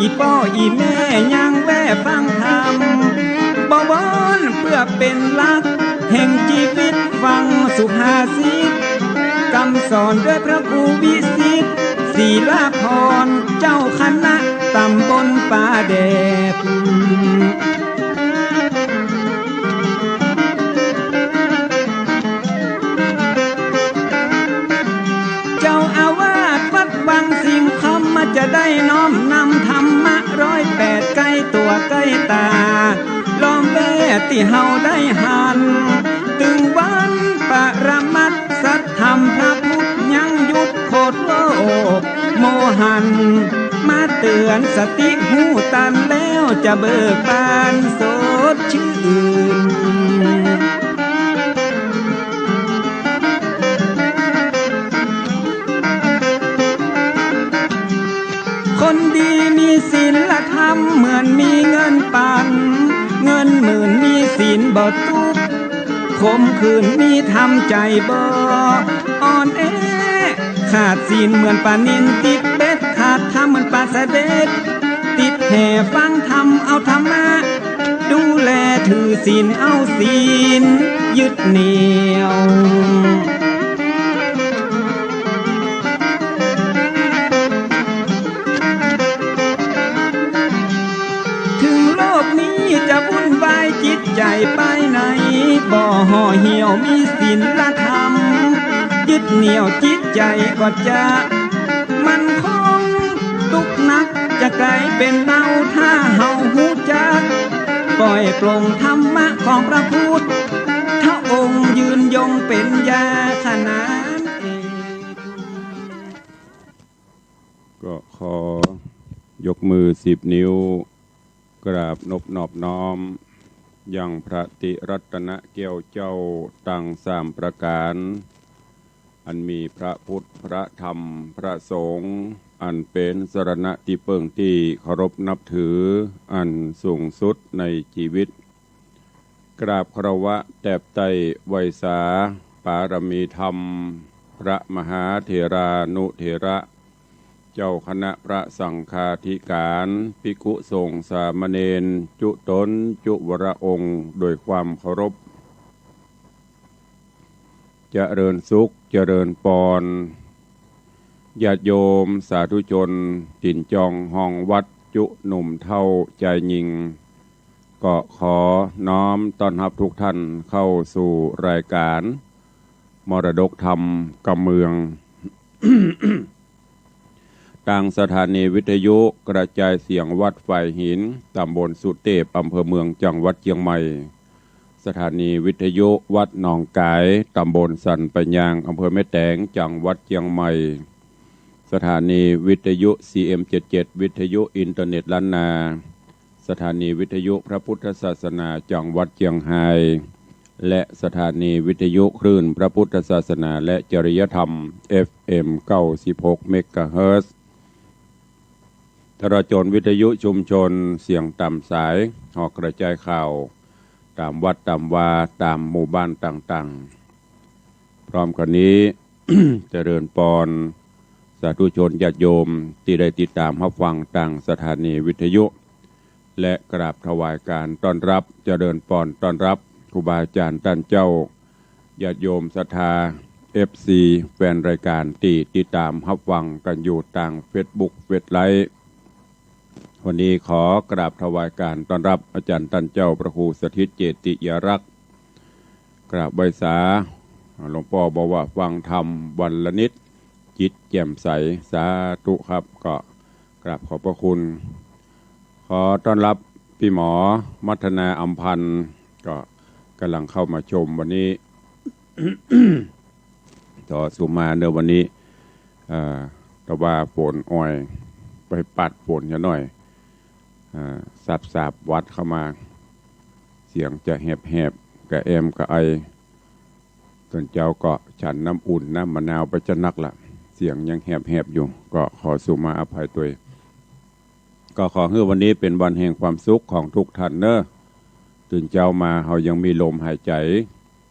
อีพ่ออีแม่ยังแวะฟังธรรมบ่วอนเพื่อเป็นหลักแห่งชีวิตฟังสุภาษิตคำสอนด้วยพระครูวิสิทธิ์ศีลาภรณ์เจ้าคณะตำบลป่าแดดเจ้าอาวาสวัดบางสิงคำมาจะได้น้อมนำธรรมะ108ใกล้ตัวใกล้ตาล้อมแวดที่เฮาได้หันตึงวันปรมัตถ์สัทธรรมพระพุทธยังยุดโคตรโลกโมหันมาเตือนสติหูตันแล้วจะเบิกบานสดชื่นคนดีมีศีลธรรมเหมือนมีเงินปันเงินหมื่นมีศีลบ่ทุกคมคืนมีทำใจบ่อ่อนแอขาดศีลเหมือนปลานิลติดเบ็ดขาดธรรมเหมือนปลาเสด็จติดแห่ฟังธรรมเอาธรรมะดูแลถือศีลเอาศีลยึดเหนี่ยวถึงโลกนี้จะวุ่นวายจิตใจไปไหนบ่ห่อเหี่ยวมีศีลธรรมยึดเหนี่ยวจิตใจก็จะมันคงทุกนักจะกลายเป็นเบาถ้าเฮาหูจักปล่อยปลงธรรมะของพระพุทธถ้าองค์ยืนยงเป็นยาขนานเองก็ขอยกมือ10 นิ้วกราบนอบน้อมยังพระติรัตนแก้วเจ้าตั้ง3 ประการอันมีพระพุทธพระธรรมพระสงฆ์อันเป็นสรณะที่เปิ่งที่เคารพนับถืออันสูงสุดในชีวิตกราบคารวะแตบไตไวยสาปารมีธรรมพระมหาเถรานุเถระเจ้าคณะพระสังฆาธิการภิกขุสงฆ์สามเณรจุตนจุวรองค์โดยความเคารพเจริญสุขเจริญปอนญาติโยมสาธุชนถิ่นจองห้องวัดจุหนุ่มเท่าใจยิงก็ขอน้อมต้อนรับทุกท่านเข้าสู่รายการมรดกธรรมกำเมือง ทางสถานีวิทยุกระจายเสียงวัดฝ่ายหินตำบลสุเทพอำเภอเมืองจังหวัดเชียงใหม่สถานีวิทยุวัดหนองกายตำบลสันปัญญางอำเภอแม่แตงจังหวัดเชียงใหม่สถานีวิทยุ CM77 วิทยุอินเทอร์เน็ตล้านนาสถานีวิทยุพระพุทธศาสนาจังหวัดเชียงรายและสถานีวิทยุคลื่นพระพุทธศาสนาและจริยธรรม FM 96 เมกะเฮิรตซ์ทรจนวิทยุชุมชนเสียงต่ำสายออกกระจายข่าวตามวัดตามวาตามหมู่บ้านต่างๆพร้อมกันนี้ เจริญปอนสาธุชนญาติโยมที่ได้ติดตามรับฟังต่างสถานีวิทยุและกราบถวายการต้อนรับเจริญปอนต้อนรับครูบาอาจารย์ท่านเจ้าญาติโยมศรัทธา FC แฟนรายการที่ติดตามรับฟังกันอยู่ต่าง Facebook เฟซไลฟ์วันนี้ขอกราบถวายการต้อนรับอาจารย์ท่านเจ้าพระครูสถิตเจติยรักษ์กราบใบสาหลวงพ่อบอกว่าฟังธรรมวันละนิดจิตแจ่มใสสาธุครับก็กราบขอบพระคุณขอต้อนรับพี่หมอมัทนาอำพันธ์ก็กำลังเข้ามาชมวันนี้ ต่อสุมาเนื้อวันนี้ตะว่าฝนอ้อยไปปัดฝนกันหน่อยสาบวัดเข้ามาเสียงจะแหบกระแอมกระไอส่วนเจ้าก็ฉันน้ำอุ่นน้ำมะนาวไปจะนักละเสียงยังแหบอยู่ก็ขอสุมาอภัยตัวก็ขอให้วันนี้เป็นวันแห่งความสุขของทุกท่านเนอะตื่นเจ้ามาเรายังมีลมหายใจ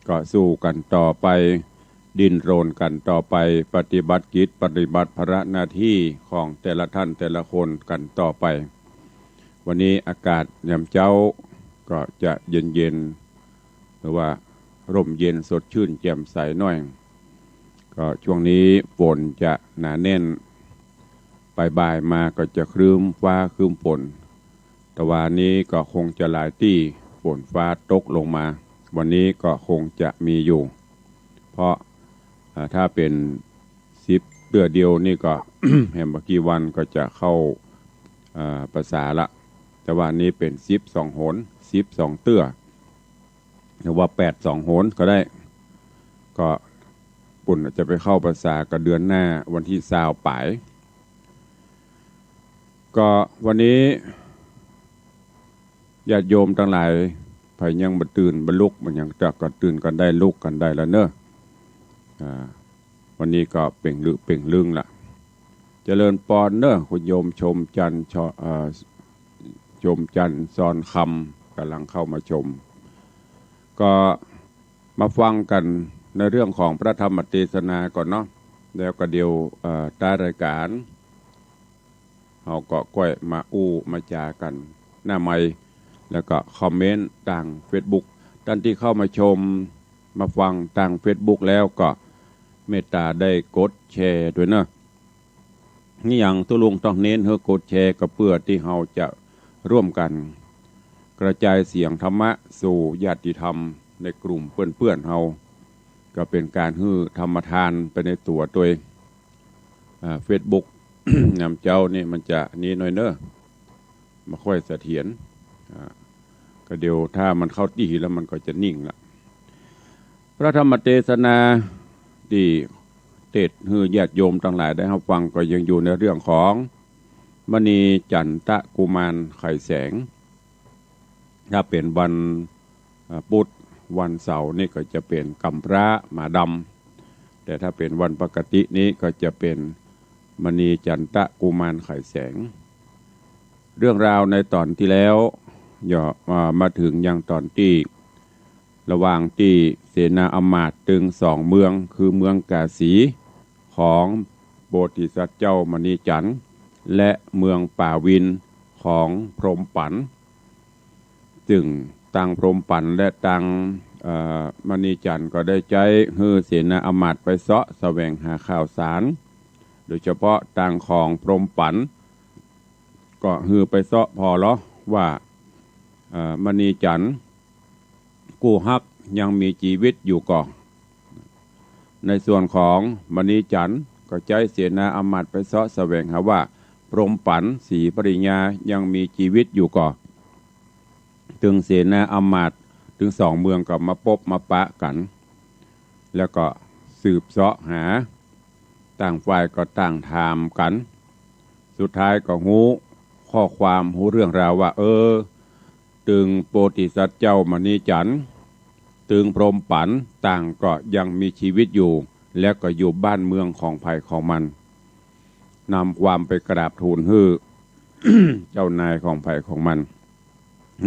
ก็สู้กันต่อไปดิ้นรนกันต่อไปปฏิบัติกิจปฏิบัติภาระหน้าที่ของแต่ละท่านแต่ละคนกันต่อไป วันนี้อากาศยามเช้าก็จะเย็นๆหรือว่าร่มเย็นสดชื่นแจ่มใสหน่อยก็ช่วงนี้ฝนจะหนาแน่นบ่ายมาก็จะครึ้มฟ้าครึ้มฝนแต่วันนี้ก็คงจะหลายที่ฝนฟ้าตกลงมาวันนี้ก็คงจะมีอยู่เพราะถ้าเป็น10 เดือนเดียวนี่ก็ แห่งบกี่วันก็จะเข้าภาษาละแต่ว่านี้เป็น12 หน12 เตื้อหรือว่า82 หนก็ได้ก็ปุ่นจะไปเข้าภาษากับเดือนหน้าวันที่20ปลายก็วันนี้ญาติโยมทั้งหลายพายยังบ่ตื่นบ่ลุกมันยังจะก็ตื่นกันได้ลุกกันได้แล้วเนอะวันนี้ก็เป่งลึเป่งลึงละเจริญปอนเนอะคุณโยมชมจันทร์ชมจันทร์ซอนคำกำลังเข้ามาชมก็มาฟังกันในเรื่องของพระธรรมเทศนาก่อนเนาะแล้วก็เดี๋ยวตารายการเราก็ก้อยมามาจากันหน้าไมค์แล้วก็คอมเมนต์ต่าง Facebook ท่านที่เข้ามาชมมาฟังต่าง Facebook แล้วก็เมตตาได้กดแชร์ด้วยเนอะนี่อย่างทุลุงต้องเน้นให้กดแชร์ก็เพื่อที่เราจะร่วมกันกระจายเสียงธรรมะสู่ญาติธรรมในกลุ่มเพื่อนๆเราก็เป็นการฮื้อธรรมทานไปในตัวตัวเองFacebook นำเจ้านี่มันจะนี้หน่อยเนอะมาค่อยเสถียรก็เดี๋ยวถ้ามันเข้าที่แล้วมันก็จะนิ่งละพระธรรมเทศนาที่เทศฮื้อญาติโยมทั้งหลายได้รับฟังก็ยังอยู่ในเรื่องของมณีจันทกุมารไข่แสงถ้าเป็นวันพุธวันเสาร์นี่ก็จะเป็นกำพร้าหมาดำแต่ถ้าเป็นวันปกตินี้ก็จะเป็นมณีจันทกุมารไข่แสงเรื่องราวในตอนที่แล้วย่อมาถึงยังตอนที่ระหว่างที่เสนาอมาตย์ตึง2 เมืองคือเมืองกาสีของโพธิสัตว์เจ้ามณีจันทร์และเมืองป่าวินของพรหมปันจึงตังพรหมปันและตังมณีจันทร์ก็ได้ใจฮือเสนาอมาตย์ไปเสาะแสวงหาข่าวสารโดยเฉพาะตังของพรหมปันก็ฮือไปเสาะพอล้อว่ามณีจันทร์กู้ฮักยังมีชีวิตอยู่ก่อนในส่วนของมณีจันทร์ก็ใจเสนาอมาตย์ไปเสาะแสวงหาว่าพรหมปันศรีปริญญายังมีชีวิตอยู่ก่อนถึงเสนาอมาตย์ถึง2 เมืองก็มาพบมาปะกันแล้วก็สืบเสาะหาต่างฝ่ายก็ต่างถามกันสุดท้ายก็หูข้อความหูเรื่องราวว่าตึงโพธิสัตว์เจ้ามณีจันทร์ตึงพรหมปันต่างก็ยังมีชีวิตอยู่และก็อยู่บ้านเมืองของภัยของมันนำความไปกราบทูลฮื้อ เจ้านายของภัยของมัน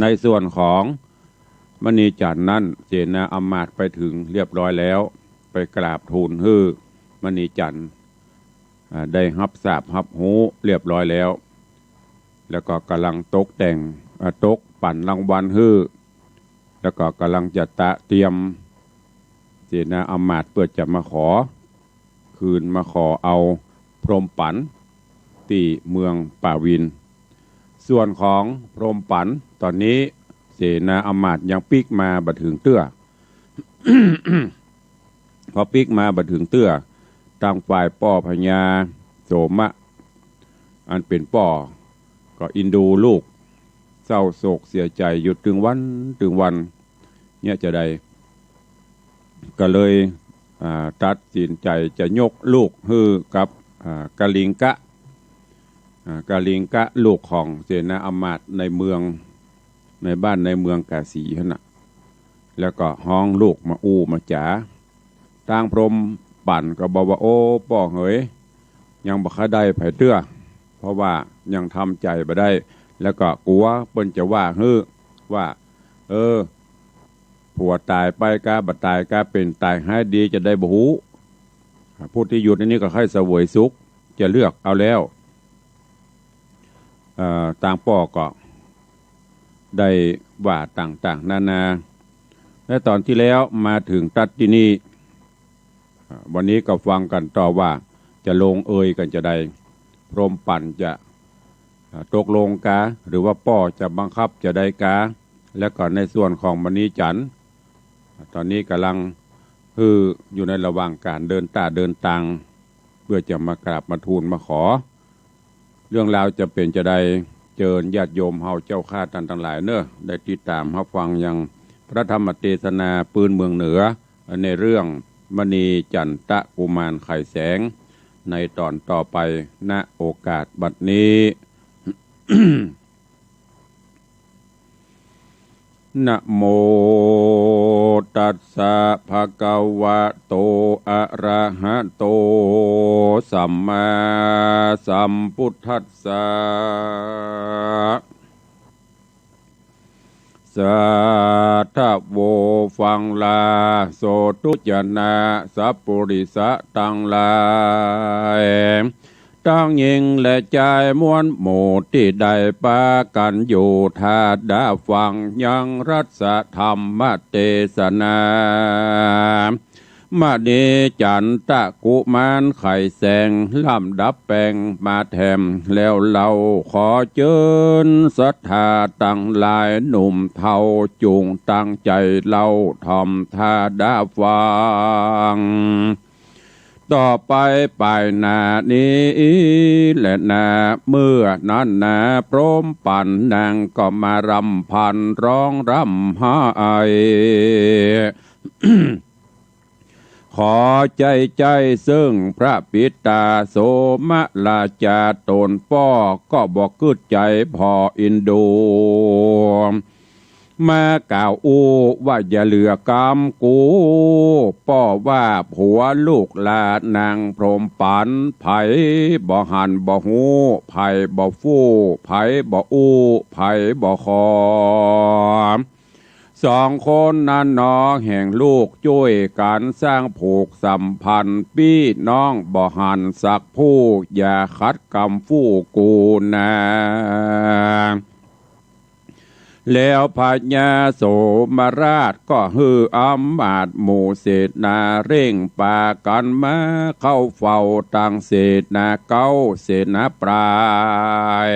ในส่วนของมณีจันทร์นั้นเสนาอมาตย์ไปถึงเรียบร้อยแล้วไปกราบทูลฮื้อมณีจันทร์ได้รับทราบรับรู้เรียบร้อยแล้วแล้วก็กำลังตกแต่งตกปั่นรางวัลฮื้อแล้วก็กำลังจะเตรียมเสนาอมาตย์เพื่อจะมาขอคืนมาขอเอาพรหมปันที่เมืองป่าวินส่วนของพรหมปันตอนนี้เสนาอมาตย์ยังปิกมาบัดถึงเตื้อ พอปิกมาบัดถึงเตื้อทางฝ่ายป่อพญาโสมะอันเป็นป่อก็อินดูลูกเศร้าโศกเสียใจหยุดถึงวันเนี่ยจะได้ก็เลยตัดสินใจจะยกลูกฮือกับกาลิงกะลูกของเสนาอมาตย์ในเมืองในบ้านในเมืองกาสีน่ะแล้วก็ห้องลูกมามาจ๋าทางพรหมปั่นก็บอกว่าโอ้ป่อเหยยังบ่ค่อยได้ไผเตื้อเพราะว่ายังทำใจบ่ได้แล้วก็กลัวเปิ้นจะว่าฮื้อว่าผัวตายไปกาบ่ตายกาเป็นตายให้ดีจะได้บ่ฮู้ผู้ที่อยู่ในนี้ก็ค่อยเสวยสุขจะเลือกเอาแล้วต่างป่อก็ ได้ว่าต่างๆนานาและตอนที่แล้วมาถึงตัดที่นี่วันนี้ก็ฟังกันต่อว่าจะลงเอยกันจะใดพรหมปั่นจะตกลงกาหรือว่าป้อจะบังคับจะได้กาและก็ในส่วนของมณีจันทร์ตอนนี้กำลังอยู่ในระหว่างการเดินตังเพื่อจะมากราบมาทูลมาขอเรื่องราวจะเป็นจะได้เจิญญาติโยมเฮาเจ้าข้าท่านทั้งหลายเนอะได้ติดตามรับฟังยังพระธรรมเทศนาปืนเมืองเหนือในเรื่องมณีจันทะกุมารไข่แสงในตอนต่อไปณโอกาสบัดนี้ นะโมตัสสะภะคะวะโตอะระหะโตสัมมาสัมพุทธัสสะสัทธโวฟังลาโสตุจนะสัพปุริสะตังลายตั้งยิงและใจมวลหมู่ที่ได้ปากันอยู่ทาดาฟังยังรัศธรรมเทศนามณีจันทะกุมารไข่แสงลำดับแปลงมาแถมแล้วเราขอเชิญศรัทธาตั้งหลายหนุ่มเทาจุงตั้งใจเล่าทำทาดาฟังต่อไปปลายนานี้และนาเมื่อนั้นนาพร้อมปั่นนางก็มารำพันร้องรำหาไอ ขอใจซึ่งพระปิตาโสมราชาตนป้อก็บอกกึดใจพออินดูมากล่าวอู้ว่าอย่าเหลือกรรมกูป้อว่าผัวลูกลานางพรหมปันไผบ่หันบ่หูไผบ่ฟู่ไผบ่อู้ไผบ่คอสองคนนั้นน้องแห่งลูกช่วยกันสร้างผูกสัมพันธ์พี่น้องบ่หันสักผู้อย่าคัดกรรมฟู่กูนาแล้วพญาโสมราชก็ฮืออำมาตย์หมู่เสนาเร่งปากันมาเข้าเฝ้าตั้งเสนาเก้าเสนาปลาย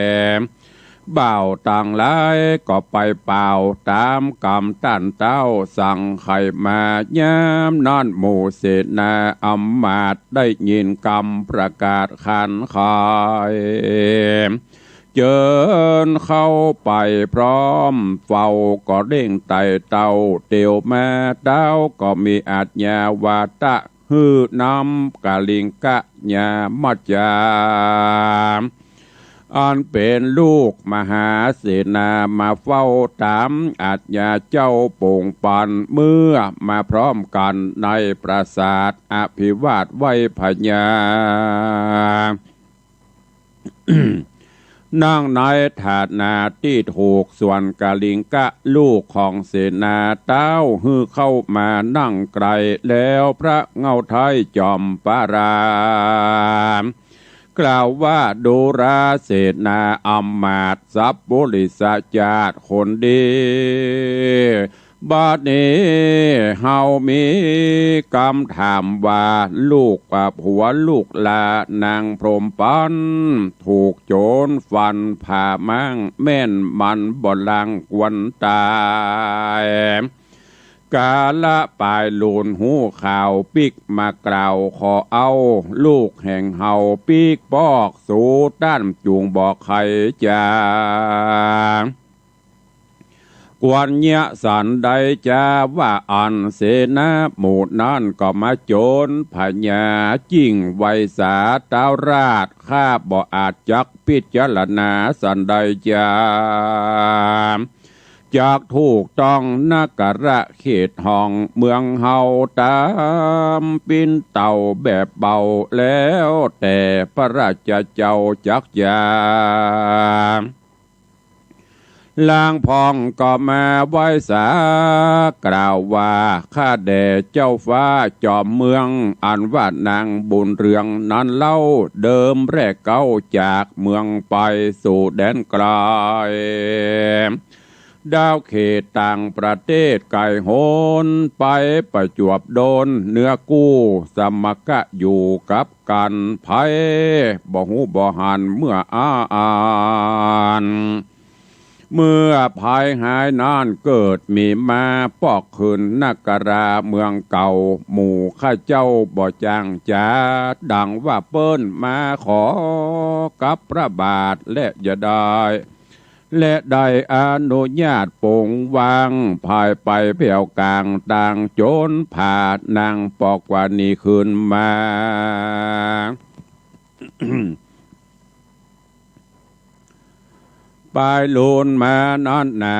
บ่าวต่างหลายก็ไปเป่าตามกรรมตันเต้าสั่งไข่มายามนั่นหมู่เสนาอำมาตย์ได้ยินกรรมประกาศขันขายเจิญเข้าไปพร้อมเฝ้าก็เร่งไต่เต้าเตียวแม่เต้าก็มีอาจญาวาตะฮือนำกาลิงกะญามัจจาอันเป็นลูกมหาเสนามาเฝ้าตามอาจญาเจ้าโป่งปันเมื่อมาพร้อมกันในปราสาทอภิวาทไว้พญา นั่งในถาดนาที่ถูกส่วนกาลิงกะลูกของเสนาเต้าฮือเข้ามานั่งไกลแล้วพระเงาไทยจอมปารามกล่าวว่าดูราเสนาอำมาตย์สัพปุริสจาตคนดีบัดนี้เฮามีกรรมถามว่าลูกกับผัวลูกลานางพรหมปันถูกโจรฟันผ่ามั่งแม่นมันบ่ลังกวนตายกาละปลายลูนหูข่าวปิกมากล่าวขอเอาลูกแห่งเฮาปิกปอกสู่ด้านจูงบอกใครจากวนเยสันใดจะว่าอันเสนาหมู่นั้นก็มาโจรพญาจิ้งไวสาตาราชข้าบ่อาจจักพิจารณาสันใดจะจากถูกต้องนักระเขตห้องเมืองเฮาตามปินเต่าแบบเบาแล้วแต่พระราชเจ้าจักยาลางพองก็มาไหว้สากล่าวว่าข้าแด่เจ้าฟ้าจอมเมืองอันว่านางบุญเรืองนั้นเล่าเดิมแรกเก้าจากเมืองไปสู่แดนไกล ดาวเขตต่างประเทศไก่โหนไปประจวบโดนเนื้อกู้สมกะอยู่กับกันไผบ่หูบ่หันเมื่ออ่านเมื่อภายหายนานเกิดมีมาปอกขึ้นนักราเมืองเก่าหมู่ข้าเจ้าบ่จางจ้าดังว่าเปิ้นมาขอกับพระบาทและอย่าได้และได้อนุญาตโปร่งวางภายไปเพียวกลางต่างโจรผ่านางปอกว่านี้ขึ้นมา ปลายลูนมานอนหนา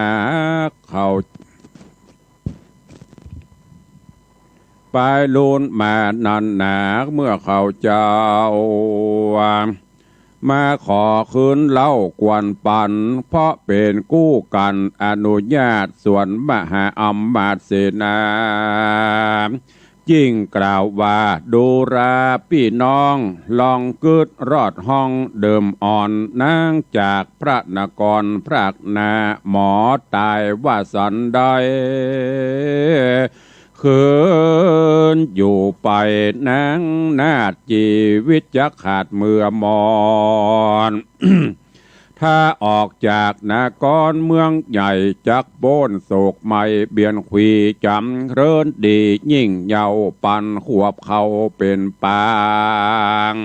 เขาปลายลูนมานอนหนาเมื่อเขาเจ้ามาขอคืนเล่ากวนปันเพราะเป็นกู้กันอนุญาตส่วนมหาอำมาตย์เสนายิ่งกล่าวว่าดูราพี่น้องลองกึดรอดห้องเดิมอ่อนนางจากพระนครพระนาหมอตายว่าสันได้คืนอยู่ไปนางนาจีวิตจะขาดเมื่อมอน ถ้าออกจากนครเมืองใหญ่จักโบนโศกไม่เบียนขวีจำเรินดียิ่งเยาปันขวบเขาเป็นปาง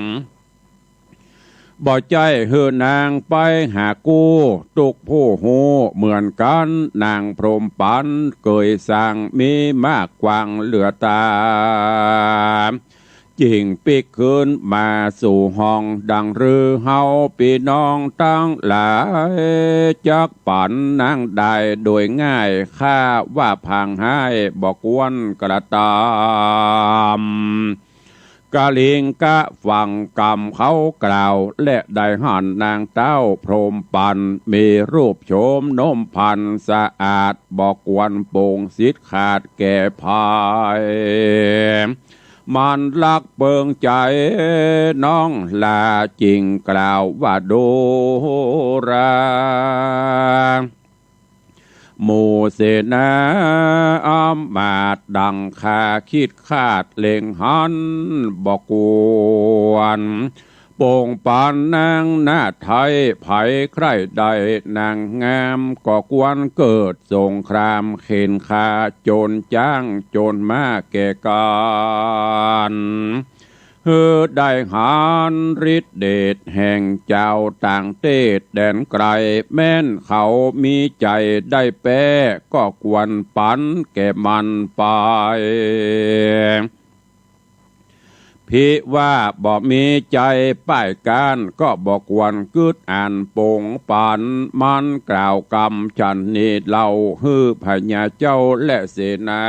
บ่ใจเฮือนางไปหากู้ตุกผู้หูเหมือนกันนางพรหมปันเกยสร้างมีมากกว่างเหลือตาจิงปิกคืนมาสู่ห้องดังรือเฮาพี่น้องตั้งหลายจักปันนางได้โดยง่ายข้าว่าพังให้บอกวนกระตามกาลิงกะฝั่งกำเขากล่าวและได้หันนางเต้าพรหมปันมีรูปโฉมนมพันสะอาดบอกวนโป่งสิทธิ์ขาดแก่ภายมันลักเปิงใจน้องลาจริงกล่าวว่าโดราหมู่เสนาอ้อมมาดดังคาคิดคาดเล็งหันบอกกวนโป่งปานนางหน้าไทยไผใครใดนางงามก็กวนเกิดสงครามเข็นคาโจรจ้างโจรมาแก่การเฮือได้หารฤทธิเดชแห่งเจ้าต่างเทศแดนไกลแม่นเขามีใจได้แป้ก็กวนปันแก่มันไปพี่ว่าบ่มีใจป้ายการก็บอกวนกึดอ่านโป่งปันมันกล่าวกำฉันนี่เล่าฮือพญาเจ้าและเสนา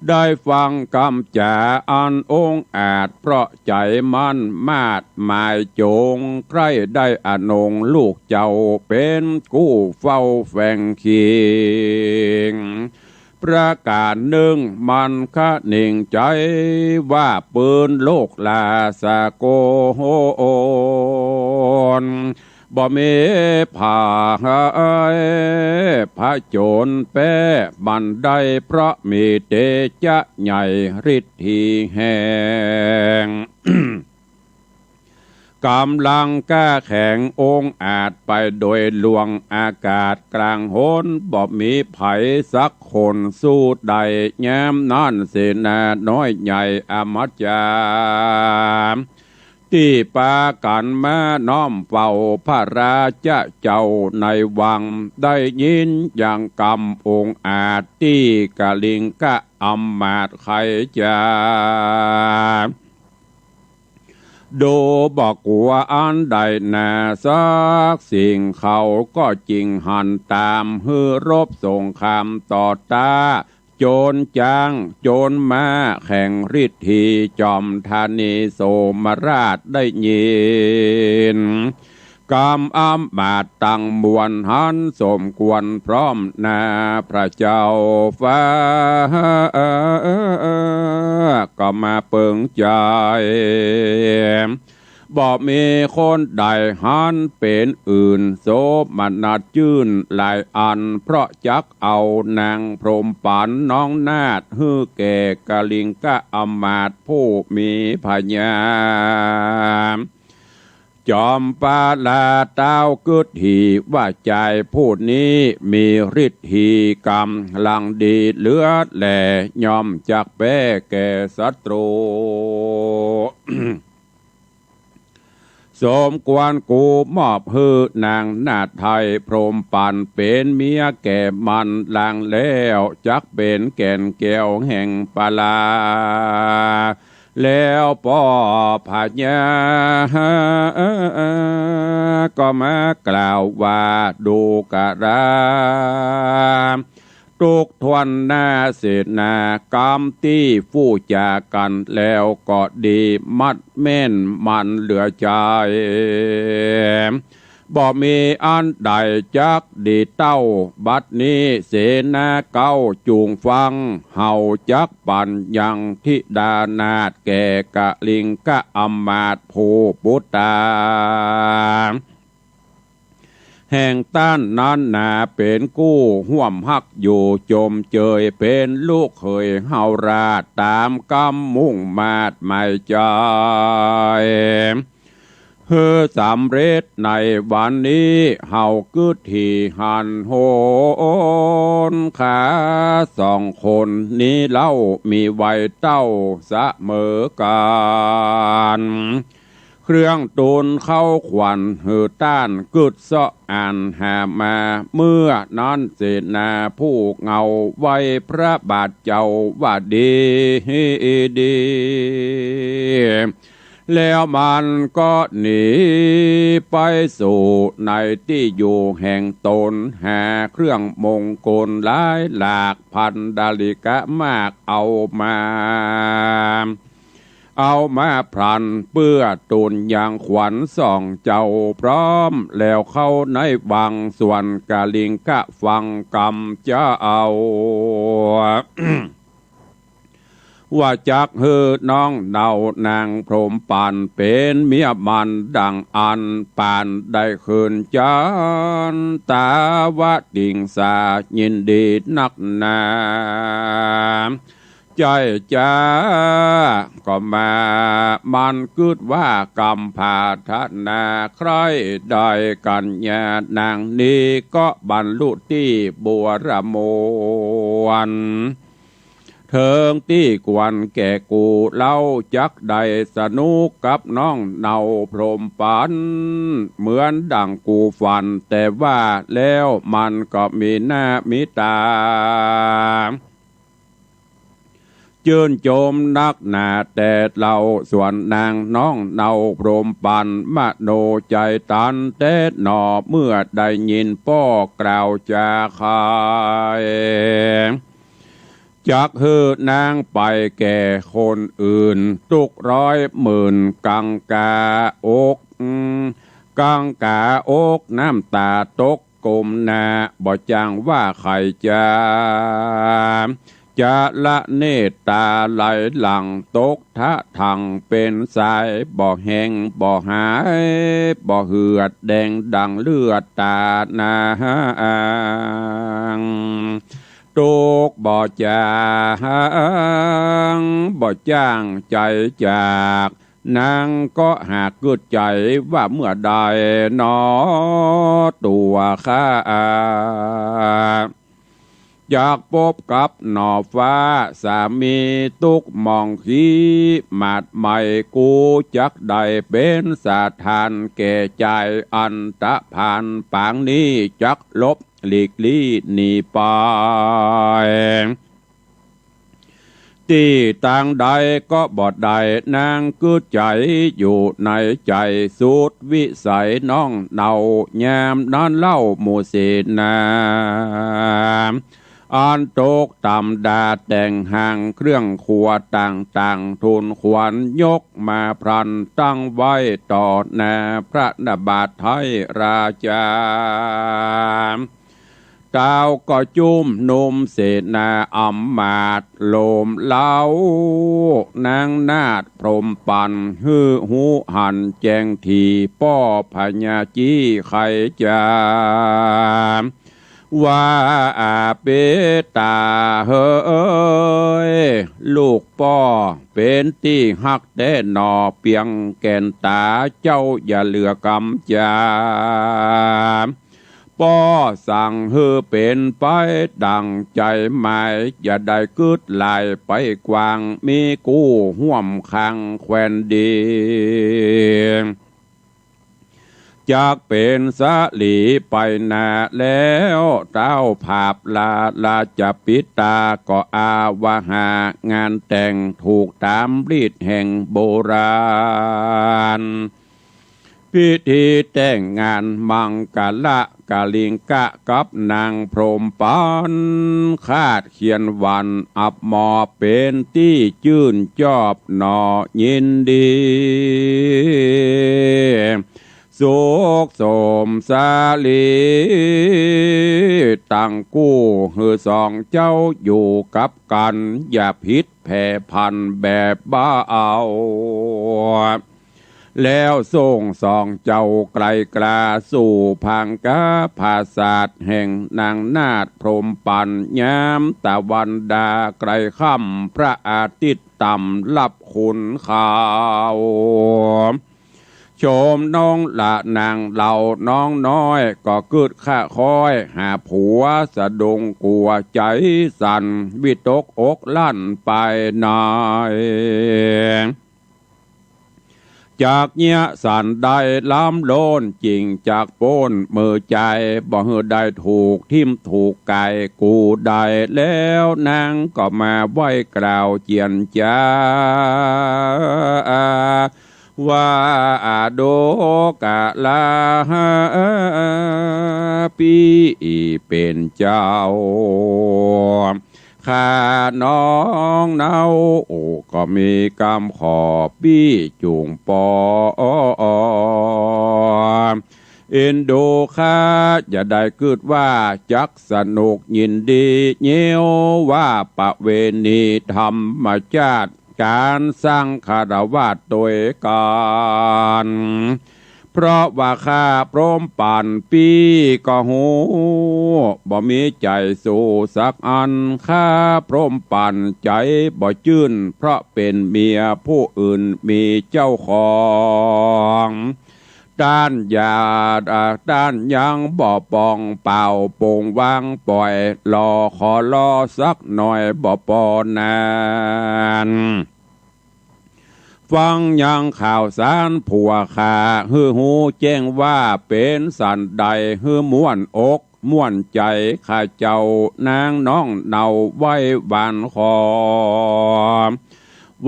ได้ฟังคำจาอันองอาจเพราะใจมันมาดหมายโจงใครได้อนงลูกเจ้าเป็นกู้เฝ้าแฝงคิงประการหนึ่งมันคะหนิ่งใจว่าปืนโลกลาสาโกนบ่มีผ่าพระโจรแป้บันได้เพราะมีเตจะใหญ่ฤทธิแห่ง กำลังกล้าแข็งองอาจไปโดยลวงอากาศกลางโหนบ่มีไผสักคนสู้ใดแย้มนั่นเสนาน้อยใหญ่อมจามที่ปากันมาน้อมเฝ้าพระราชเจ้าในวังได้ยินอย่างกำองอาจที่กะลิงกะอำมาตย์ไขจาดูบอกว่าอันใดนาสักสิ่งเขาก็จริงหันตามฮือรบสงครามต่อตาโจรจ้างโจรมาแข่งฤทธีจอมธานีโสมราชได้ยินกำอ้ำมาตตั้งมวลหันสมควรพร้อมนาพระเจ้าฟ้าก็มาเปิงใจ บ่มีคนใดหันเป็นอื่นโสมนัดจื่นหลายอันเพราะจักเอานางพรหมปันน้องนาฏฮือแก่กะลิงกะอมาตย์ผู้มีพญาจอมปาลาเต้ากึดหีว่าใจผู้นี้มีฤทธีกรรมลังดีเลือดแหล่ยอมจักแป้แก่ศัตรู สมควรกูมอบฮือนางนาฏไทยพรหมปันเป็นเมียแก่มันลางแล้วจักเป็นแก่นแก้วแห่งปาลาแล้วป่อพญาก็มากล่าวว่าดูกะราทุกทวนหน้าเสนากรรมที่ฟู่จากันแล้วก็ดีมัดแม่นมันเหลือใจบ่มีอันใดจักดีเต้าบัดนี้เสนาเก้าจูงฟังเฮาจักปันยังทิดานาฏแก่กะลิงกะอมาตย์ผู้ปุตตาแห่งต้านนั้นนาเป็นกู้ห่วมหักอยู่จมเจยเป็นลูกเคยเฮาราดตามกำมุ่งมาดไม่ใจเฮือสำเร็จในวันนี้เฮากึดที่หันโหนขาสองคนนี้เล่ามีไว้เต้าเสมอกันเครื่องตูนเข้าขวัญหือต้านกึดเสาะอ่านหามาเมื่อนั้นเสนาผู้เงาไว้พระบาทเจ้าว่าดีดีแล้วมันก็หนีไปสู่ในที่อยู่แห่งตนหาเครื่องมงคลหลายหลากพันดาลิกะมากเอามาพรันเปื้อตุนอย่างขวัญส่องเจ้าพร้อมแล้วเข้าในวังส่วนกาลิงกะฟังกรรมจะเอา ว่าจักฮือน้องเดานางพรหมปันเป็นเมียมันดังอันปานได้คืนจันตาวะดิ่งสายินดีนักหนาใจจ้าก็มามันกึดว่ากรรมพาธนาใครได้กันญาตินางนี้ก็บรรลุที่บัวระมวนเถิงที่กวนแก่กูเล่าจักใดสนุกกับน้องเนาพรหมปันเหมือนดังกูฝันแต่ว่าแล้วมันก็มีหน้ามีตาจื่นโจมนักหนาแต่เราส่วนนางน้องเนาพรหมปันมโนใจตันแต่หนอเมื่อได้ยินป้อกล่าวจาคายจักฮือนางไปแก่คนอื่นทุกร้อยหมื่นกังกาอกน้ำตาตกกลมนาบ่จังว่าใครจะละเนตตาไหลหลังตกทะทังเป็นสายบ่แห้งบ่หายบ่เหือดแดงดังเลือดตานางตุกบ่จางบ่จ้างใจจากนางก็หากกึดใจว่าเมื่อใดหนอตัวข้าอยากพบกับหนอฟ้าสามีตุกมองขี้มาดใหม่กูจักได้เป็นสาทานแก่ใจอันตะผ่านปางนี้จักลบหลีกลี่หนีไปที่ต่างใดก็บอดใดนางกึดใจอยู่ในใจสุดวิสัยน้องเนายามนั้นเล่าหมู่เสนาอันตกต่ำดาแต่งห่างเครื่องครัวต่างทุนขวัญยกมาพรันตั้งไว้ต่อหน้าพระนบาทไทยราชา ดาวก็จุ่มนุมเสนาอำมาตย์โลมเล้านางนาฏพรหมปันฮือหูหันแจงทีป้อพญาจี้ไขจามว่าเปตาเฮ้ยลูกป้อเป็นที่ฮักแด่นอเปียงแก่นตาเจ้าอย่าเหลือกำจามป้อสั่งเฮือเป็นไปดังใจหมายอย่าได้กึดลายไปกวางมีกู้ห่วมคังแควนดีจากเป็นสาลีไปนาแล้วเต้าภาพลาจะปิตาก็อาวาหางานแต่งถูกตามรีดแห่งโบราณพิธีแต่งงานมังกะละกะลิงกะกับนางพรหมปันคาดเขียนวันอับหมอเป็นที่จื่นจอบหนอยินดีสุขสมสาลีตั้งกู้หือสองเจ้าอยู่กับกันอย่าพิษแผ่พันแบบบ้าเอาแล้วส่งสองเจ้าไกลกลาสู่พังกาภาศาสตร์แห่งนางนาฏพรหมปันยามตะวันดาไกลค่ำพระอาทิตย์ต่ำลับขุนขาวชมน้องละนางเหล่าน้องน้อยก็กึดข้าคอยหาผัวสะดงกลัวใจสั่นวิตกอกลั่นไปนายจากเนี้ยสันได้ล้ำโลนจริงจากโป้นมือใจบ่เฮอได้ถูกทิ่มถูกไก่กูได้แล้วนางก็มาไหวกล่าวเจียนจ้าว่าโดกะลาปีเป็นเจ้าข้าน้องเนาโอ้ก็มีกำขอปี้จุงปอเอ็นดูข้าอย่าได้กึดว่าจักสนุกยินดีเยี่ยวว่าประเวณีธรรมชาติการสร้างคารวะโดยการเพราะว่าข้าพร้อมป่านปีก็หูบ่มีใจสู้สักอันข้าพร้อมป่านใจบ่จื้นเพราะเป็นเมียผู้อื่นมีเจ้าของด้านยาด้านยังบ่ปองเป่าโป่งวางปล่อยรอขอรอสักหน่อยบ่ปอนานฟังยังข่าวสารผัวขาฮือหูแจ้งว่าเป็นสันใดฮือม่วนอกม่วนใจข้าเจ้านางน้องเนาไว้บานคอ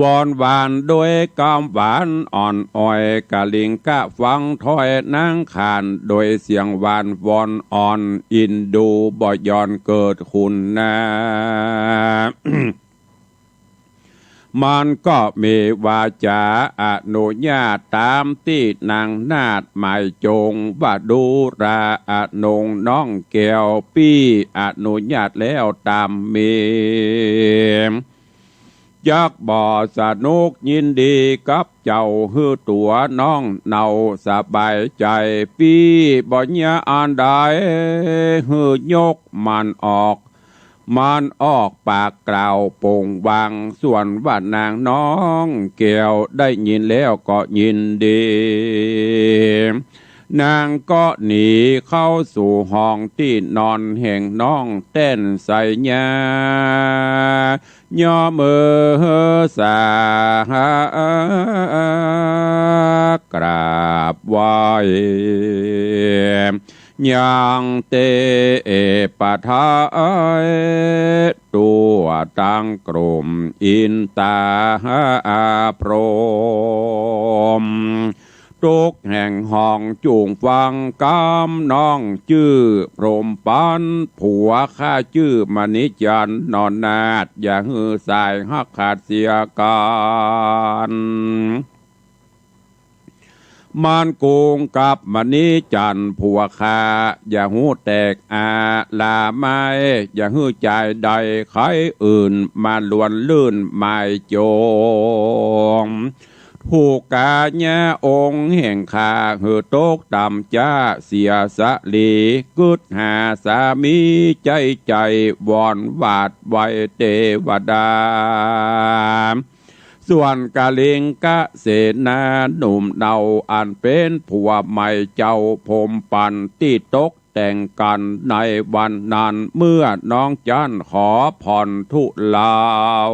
วอนหวานโดยกำหวานอ่อนอ้อยกะลิงกะฟังถ้อยนางขานโดยเสียงหวานวอนอ่อนอินดูบ่ย้อนเกิดคุณนา มันก็มีวาจาอนุญาตตามที่นางนาฏหมายจงว่าดูราอนงน้องแก้วปี้อนุญาตแล้วตามมียักบ่อสนุกยินดีกับเจ้าฮือตัวน้องเนาสบายใจปี้บ่ญาอันใดฮือยกมันออกปากกล่าวโป่งวางส่วนว่านางน้องแก้วได้ยินแล้วก็ยินดีนางก็หนีเข้าสู่ห้องที่นอนแห่งน้องเต้นใส่ยาย่อมือสากราบไหว้ยังเตปะทายตัวตั้งกลุ่มอินตาพรหมทุกแห่งห้องจูงฟังกำน้องชื่อพรหมปันผัวข้าชื่อมณิจันนอนนาดอย่าฮือสายหักขาดเสียกัน มันกุงกับมณีจันผัวคาอย่าหูแตกอาลาไม้อย่าหื้อใจใดใครอื่นมาลวนลื่นไม่โจงผู้กาญาองค์แห่งข้าหือโตกต่ำจ้าเสียสะลีกึดหาสามีใจวอนวาดไว้เทวดาส่วนกาลิงกะเสนาหนุ่มเดาอันเป็นผัวใหม่เจ้าพมปันที่ตกแต่งกันในวันนั้นเมื่อน้องจันขอผ่อนทุลาว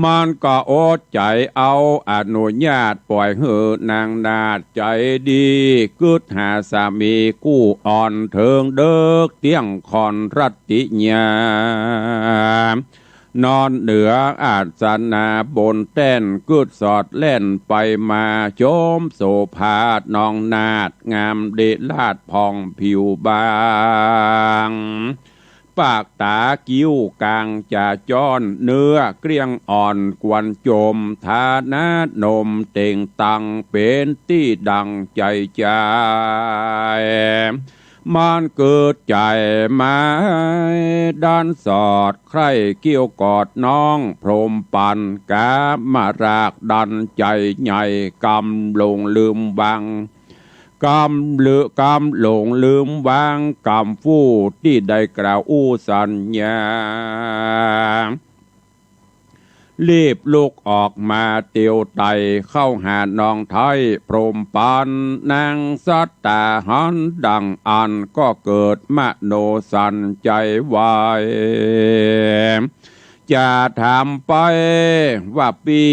มันก็อดใจเอาอนุญาตปล่อยเหือนางนาดใจดีกึดหาสามีกู้อ่อนเทิงเดิกเตียงคอนรัตติญานอนเหนืออาสนาบนแต้นกึดสอดเล่นไปมาโจมโสภาดนองนาดงามเดลาดพองผิวบางปากตากิ้วกลางจะจ้อนเนื้อเกลี้ยงอ่อนกวนโจมทานานมเต่งตังเป็นที่ดังใจมันเกิดใจมาด้านสอดใครเกี่ยวกอดน้องพรมปันกามารากดันใจใหญ่กำลงลืมบังกำหลงลืมวางกำฟู่ที่ได้กล่าวอู้สัญญารีบลุกออกมาเตียวไตเข้าหาน้องไทยพรมปันนางสัตตาหันดังอันก็เกิดมโนสันใจวายจะถามไปว่าปี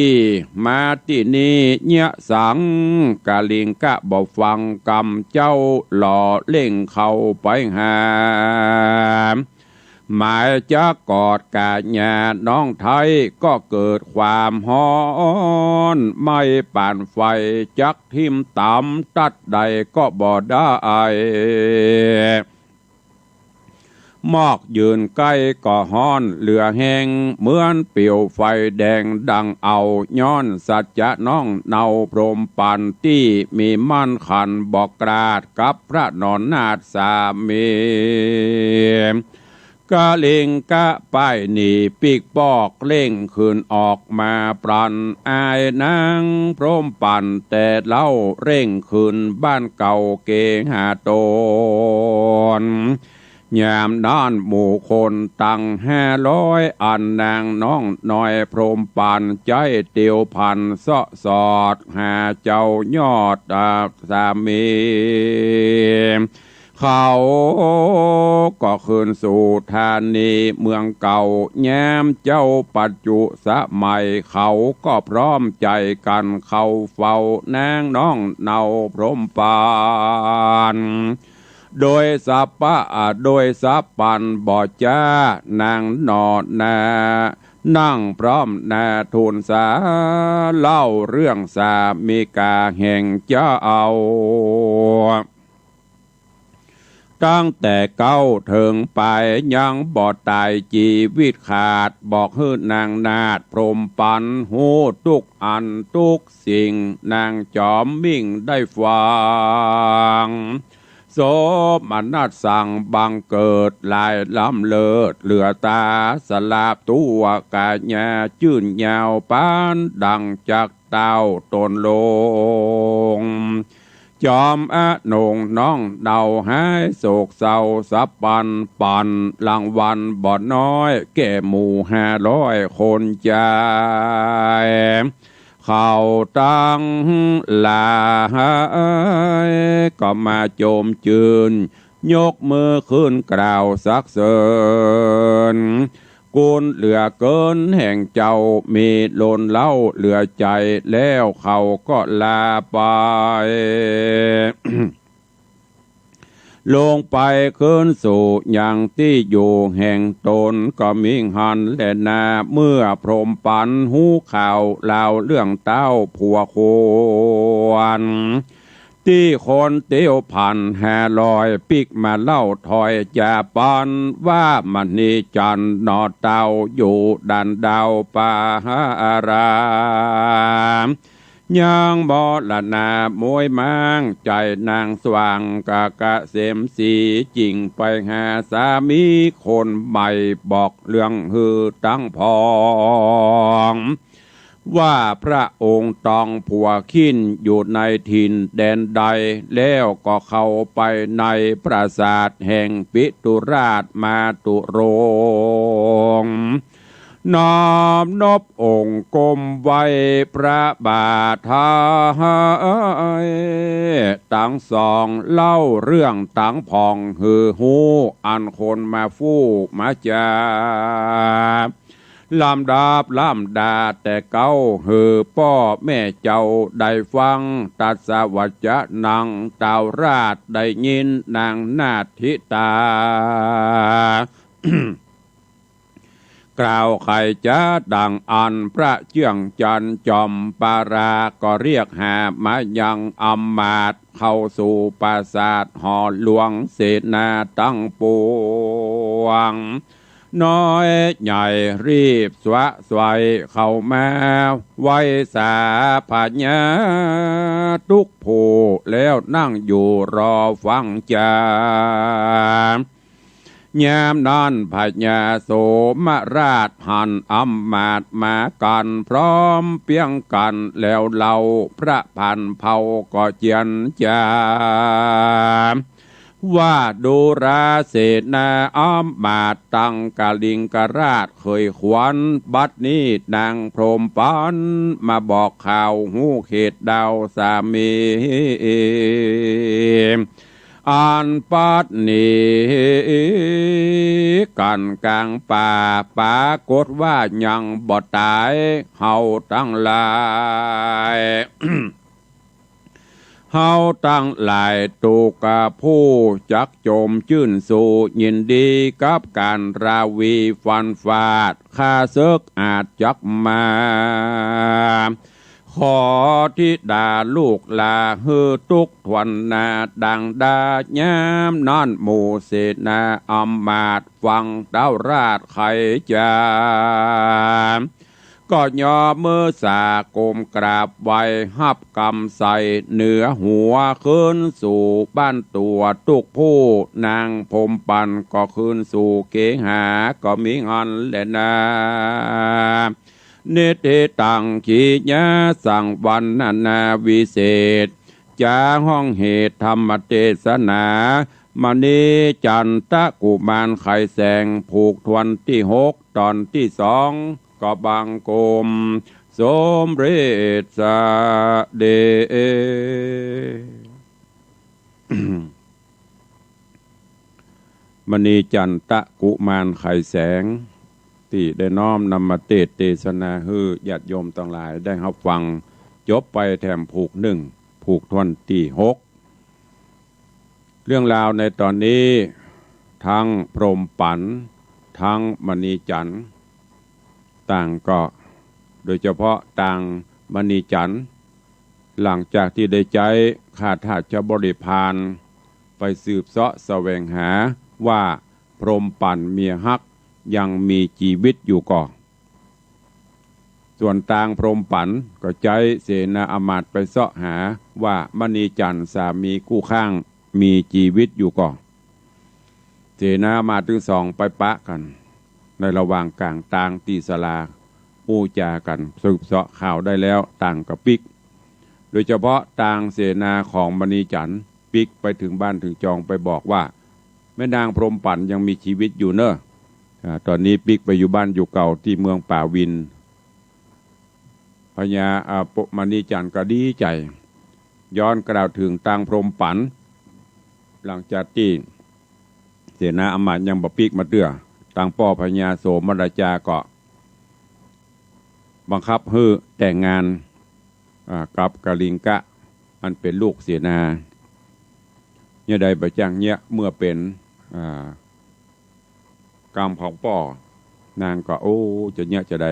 มาที่นี่เนี่ยสังกาลิงกะบอกฟังกำเจ้าหล่อเล่งเข้าไปหาหมายจะกอดกาญาน้องไทยก็เกิดความฮ้อนไม่ป่านไฟจักทิมต่ำตัดใดก็บ่ได้มอกยืนใกล้ก็ฮ้อนเหลือแห้งเหมือนเปลวไฟแดงดังเอาย้อนสัจจะน้องเนาพรมปันที่มีมั่นขันบอกกราดกับพระนอนนาถสามีกะเล่งกะป้ายหนีปีกปอกเล่งคืนออกมาปรันอายนางพรมปันแต่เล่าเร่งคืนบ้านเก่าเกหาโตนยามด้านหมู่คนตั้ง500อันนางน้องน้อยพรมปันใจเตียวพันสะสอดหาเจ้ายอดสามีเขาก็คืนสู่ธานีเมืองเก่าแย้มเจ้าปัจจุสมัยเขาก็พร้อมใจกันเข้าเฝ้านางน้องเนาพรมปานโดยสับปันบ่จ้านางนอนนานั่งพร้อมนาทูลสาเล่าเรื่องสามีกาแห่งเจ้าตั้งแต่เก้าถึงไปยังบ่ตายชีวิตขาดบอกให้นางนาถพรมปันหูทุกอันทุกสิ่งนางจอมมิ่งได้ฟังโสมนัสสั่งบังเกิดลายล้ำเลิศเหลือตาสลาบตัวกาญาจื่นยาวปานดังจากเต้าตนลงจอมอนงน้องเดาหายโศกเศร้าสับปันรางวัลบ่น้อยแก่หมู่500คนใจเข้าตั้งลาก็มาโจมจืนยกมือขึ้นกล่าวสักเสริญกุลเหลือเกินแห่งเจ้ามีโลนเล่าเหลือใจแล้วเขาก็ลาไป ลงไปขึ้นสู่อย่างที่อยู่แห่งตนก็มิงหันและนาเมื่อพรมปันหูข่าวเล่าเรื่องเต้าผัวควรที่คนเตียวพัน500ปิกมาเล่าถอยจ่าปันว่ามันนี่จันนอเต้าอยู่ดันดาวป่าอาราม ยังบอละนามวยมังใจนางสว่างกะเสมสีจริงไปหาสามีคนใหม่บอกเรื่องฮือตั้งพองว่าพระองค์ต้องผัวขิ้นอยู่ในถิ่นแดนใดแล้วก็เข้าไปในปราสาทแห่งปิตุราชมาตุโรงน้อมนบองค์กรมไว้พระบาทตั้งสองเล่าเรื่องตั้งพองฮือหูอันคนมาฟู้มาจาลำดาบลำดาแต่เก้าฮือพ่อแม่เจ้าได้ฟังตัดสวัจจะนางเต่าราชได้ยินนางนาทิตา กล่าวไขจะดังอันพระเจืองจันจอมปาราก็เรียกหามายังอำมาตย์เข้าสู่ปราสาทหอหลวงเสนาตั้งปวงน้อยใหญ่รีบสวะสวยเข้ามาไว้สาพญาทุกผู้แล้วนั่งอยู่รอฟังจายามนั้นพญาโสมราชหันอำมาตย์มากันพร้อมเพียงกันแล้วเราพระพันเผาก็เจียนจาว่าดูราเสนาอำมาตย์ตั้งกาลิงกราชเคยขวัญบัดนี้นางพรหมปันมาบอกข่าวหูเขตดาวสามีอันปัดนี้กันกลางป่าปรากฏว่ายังบ่ตายเฮาตั้งหลาย เฮาตั้งหลายตูกะผู้จักโจมชื่นสู่ยินดีกับการราวีฟันฟาดข้าศึกอาจจักมาขอที่ดาลูกลาฮือทุกทวนนาดังดายามนอนหมู่เสนาอำมาตย์ฟังดาวราชไขจาก็ย่อมือสากมกราบไว้หับกำใส่เหนือหัวขึ้นสู่บ้านตัวทุกผู้นางพมปันก็ขึ้นสู่เกหาก็มีงอนแลนาเนติตังขีญาสังวันนาวิเศษจาห้องเหตุธรรมเทศนามณีจันทกุมารไข่แสงผูกทวนที่6ตอนที่2ก็บังกรมสมเร็จสเด มณีจันทกุมารไข่แสงที่ได้น้อมนำมาเทศนาฮือญาติโยมทั้งหลายได้รับฟังจบไปแถมผูก1ผูกทวนที่6เรื่องราวในตอนนี้ทั้งพรหมปันทั้งมณีจันทร์ต่างก็โดยเฉพาะต่างมณีจันทร์หลังจากที่ได้ใจข้าทาสบริพารไปสืบเสาะแสวงหาว่าพรหมปันเมียฮักยังมีชีวิตอยู่ก่อส่วนต่างพรหมปันก็ใจเสนาอมาตย์ไปเสาะหาว่ามณีจันทร์สามีคู่ข้างมีชีวิตอยู่ก่อเสนาอมาตย์ทั้งสองไปปะกันในระหว่างกลางต่างตีสลาปูจากันสืบเสาะข่าวได้แล้วต่างกับปิกโดยเฉพาะต่างเสนาของมณีจันทร์ปิกไปถึงบ้านถึงจองไปบอกว่าแม่นางพรหมปันยังมีชีวิตอยู่เนอะตอนนี้ปิกไปอยู่บ้านอยู่เก่าที่เมืองป่าวินพญามณีจันทร์ก็ดีใจย้อนกล่าวถึงต่างพรหมปันหลังจากที่เสนาอมาตย์ยังบ่ปิกมาเตื้อต่างป่อพญาโสมราจาก็บังคับให้แต่งงานกับกลิงกะอันเป็นลูกเสนาเนี่ยใดประจังเนี่ยเมื่อเป็นกรรมของป่อนางก็โอ้จะเนี่ยจะใด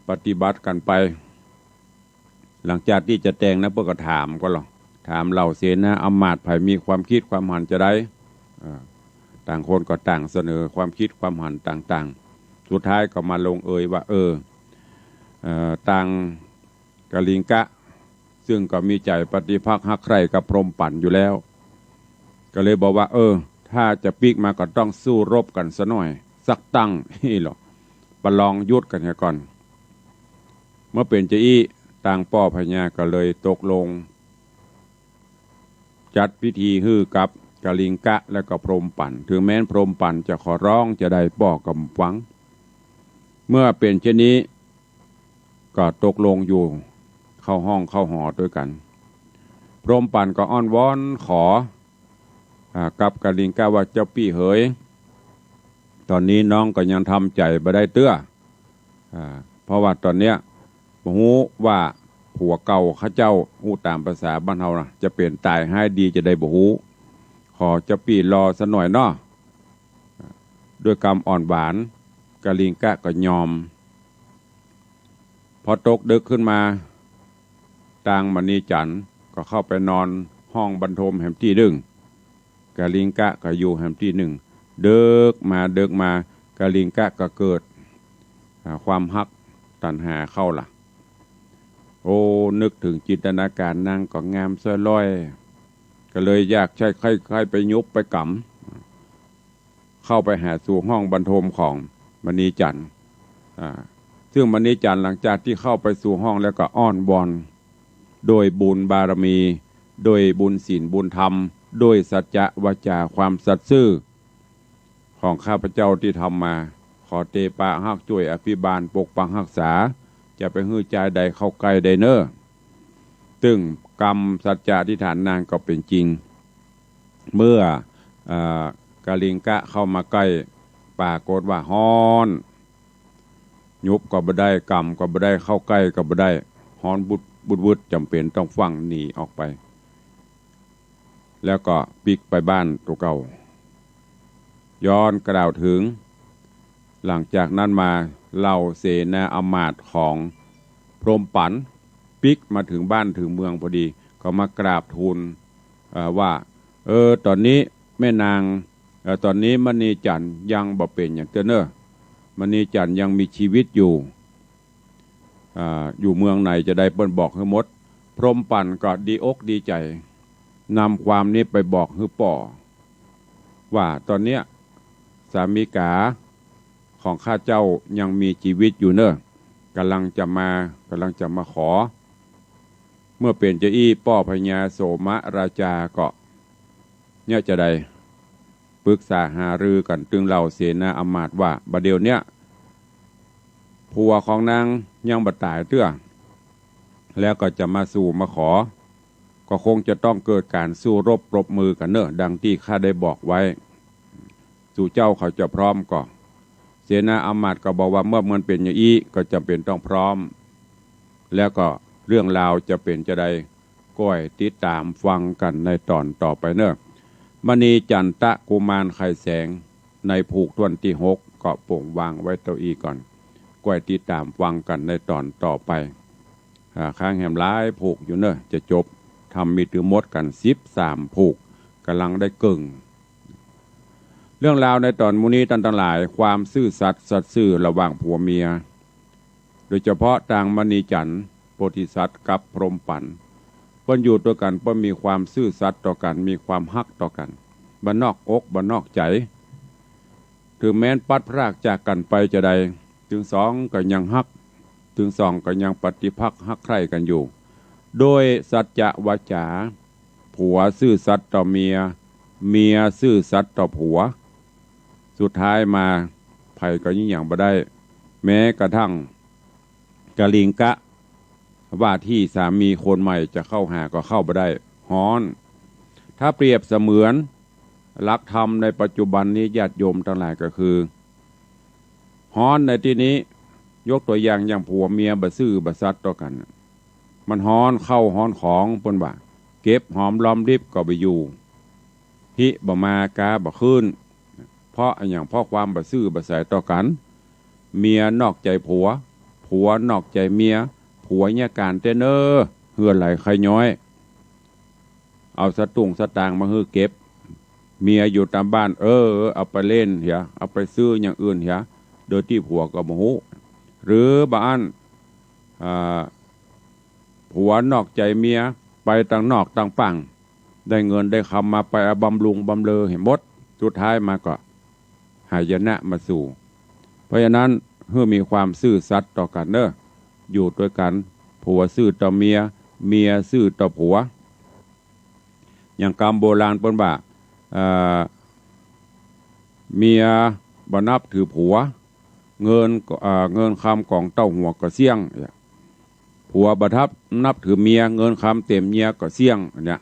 ปฏิบัติกันไปหลังจากที่จะแต่งนะเพื่อก็ถามก็หรอถามเหล่าเสนาอำมาตย์ไผ่มีความคิดความหันจะได้ต่างคนก็ต่างเสนอความคิดความหันต่างๆสุดท้ายก็มาลงเอยว่าต่าง กะลิงกะซึ่งก็มีใจปฏิภาคฮักใคร่กับพรหมปั่นอยู่แล้วก็เลยบอกว่าถ้าจะปีกมาก็ต้องสู้รบกันซะหน่อยสักตั้งนี่หรอประลองยุทธกันก่อนเมื่อเป็นเจ้าอี้ต่างป้อพญาก็เลยตกลงจัดพิธีฮื้อกับกะลิงกะและก็พรหมปั่นถึงแม้นพรหมปั่นจะขอร้องจะได้ป้อกำฟังเมื่อเป็นเช่นนี้ก็ตกลงอยู่เข้าห้องเข้าหอด้วยกันพรหมปั่นก็อ้อนวอนขอกับกะลิงกะว่าเจ้าปี้เหยตอนนี้น้องก็ยังทำใจไม่ได้เตื้อเพราะว่าตอนเนี้ยหูว่าผัวเก่าข้าเจ้าหูตามภาษาบ้านเฮานะจะเปลี่ยนตายให้ดีจะได้บ่หูขอเจ้าปี้รอสักหน่อยเนาะด้วยคำอ่อนหวานกะลิงกะก็ยอมพอตกดึกขึ้นมาตางมณีจันทร์ก็เข้าไปนอนห้องบรรทมแห่งที่หนึ่งกะลิงกะก็อยู่แห่งที่หนึ่งเดิกมากะลิงกะก็เกิดความฮักตัณหาเข้าล่ะนึกถึงจินตนาการนางก็งามสวยลอยก็เลยอยากใช้ใครไปยุบไปกำเข้าไปหาสู่ห้องบรรทมของมณีจันทร์ซึ่งมณีจันทร์หลังจากที่เข้าไปสู่ห้องแล้วก็อ้อนวอนโดยบุญบารมีโดยบุญศีลบุญธรรมโดยสัจจะวาจาความสัตย์ซื่อของข้าพเจ้าที่ทำมาขอเตปะฮักช่วยอภิบาลปกปักรักษาจะไปหื้อใจใดเข้าใกล้ใดเนอซึ่งกรรมสัจจะที่ฐานนางก็เป็นจริงเมื่อกะลิงกะเข้ามาใกล้ปรากฏว่าฮ้อนยุบก็บ่ได้กรรมก็บ่ได้เข้าใกล้ก็บ่ได้ฮ้อนบุดจำเป็นต้องฟังหนีออกไปแล้วก็ปิกไปบ้านตัวเก่าย้อนกล่าวถึงหลังจากนั้นมาเหล่าเสนาอำมาตย์ของพรหมปั่นปิกมาถึงบ้านถึงเมืองพอดีก็มากราบทูลว่าตอนนี้แม่นางตอนนี้มณีจันทร์ยังบ่เป็นอย่างเนอมณีจันทร์ยังมีชีวิตอยู่เมืองไหนจะได้เปิ้นบอกให้หมดพรหมปั่นก็ดีอกดีใจนำความนี้ไปบอกให้ป่อว่าตอนเนี้ยสามีกาของข้าเจ้ายังมีชีวิตอยู่เนอะกำลังจะมาขอเมื่อเป็นเจ้าอี้ป้อพญาโสมราชาก็เนี่ยจะได้ปรึกษาหารือกันตึงเหล่าเสนาอำมาตย์ว่าบัดเดี๋ยวเนี้ยผัวของนางยังบ่ตายเตื้อแล้วก็จะมาสู่มาขอก็คงจะต้องเกิดการสู้รบปรบมือกันเนอะดังที่ข้าได้บอกไว้สู่เจ้าเขาจะพร้อมก็เสนาอำมาตย์ก็บอกว่าเมื่อมันเป็นอย่างนี้ก็จำเป็นต้องพร้อมแล้วก็เรื่องราวจะเป็นจะได้ก้อยติดตามฟังกันในตอนต่อไปเนอะมณีจันทะกุมารไข่แสงในผูกทวนที่6ก็โป่งวางไว้เต้าอี้ก่อนก้อยติดตามฟังกันในตอนต่อไปข้างแหมร้ายผูกอยู่เนอะจะจบทำมีถือมดกัน13ผูกกำลังได้กึ่งเรื่องราวในตอนมูนี้ตันทั้งหลายความซื่อสัตย์สัตย์ซื่อระหว่างผัวเมียโดยเฉพาะทางมณีจันทร์โพธิสัตว์กับพรหมปั่นเพิ่นอยู่ตัวกันเพิ่นมีความซื่อสัตย์ต่อกันมีความฮักต่อกันบ่นอกอกบ่นอกใจถึงแม้นปัดพรากจากกันไปจะใดถึงสองก็ยังฮักถึงสองก็ยังปฏิภักษ์ฮักใคร่กันอยู่โดยสัจจะวาจาผัวซื่อสัตย์ต่อเมียเมียซื่อสัตย์ต่อผัวสุดท้ายมาไผ่ก็ยิ่งอย่างบ่ได้แม้กระทั่งกะลิงกะว่าที่สามีคนใหม่จะเข้าหาก็เข้าบ่ได้ฮ้อนถ้าเปรียบเสมือนหลักธรรมในปัจจุบันนี้ญาติโยมทั้งหลายก็คือฮ้อนในที่นี้ยกตัวอย่างผัวเมียบ่ซื่อบ่สัตย์ต่อกันมันฮ้อนเข้าฮ้อนของเพิ่นว่าเก็บหอมรอมริบก็ไปอยู่หิบ่มากาบ่ขึ้นเพราะเพราะความบ่ซื่อบ่สัตย์ต่อกันเมียนอกใจผัวนอกใจเมียผัวเนี่ยการเตเนอเฮือไหลใครย้อยเอาสตุ้งสตางค์มาฮือเก็บเมียอยู่ตามบ้านเอาไปเล่นเหียเอาไปซื้ออย่างอื่นเหียโดยที่ผัวก็บ่ฮู้หรือบ้าน ผัวนอกใจเมียไปต่างนอกต่างปังได้เงินได้คำมาไปบำรุงบำเรอเห็นหมดสุดท้ายมาก็หายนะมาสู่เพราะฉะนั้นเมื่อมีความซื่อสัตย์ต่อกันเนอะอยู่ด้วยกันผัวซื่อต่อเมียเมียซื่อต่อผัวอย่างคำโบราณเปิ้นว่าเมียบ่นับถือผัวเงินคำของเต้าหัวก็เสี่ยงผัวบ่นับถือเมียเงินคำเต็มเมียก็เสี่ยงเนี่ย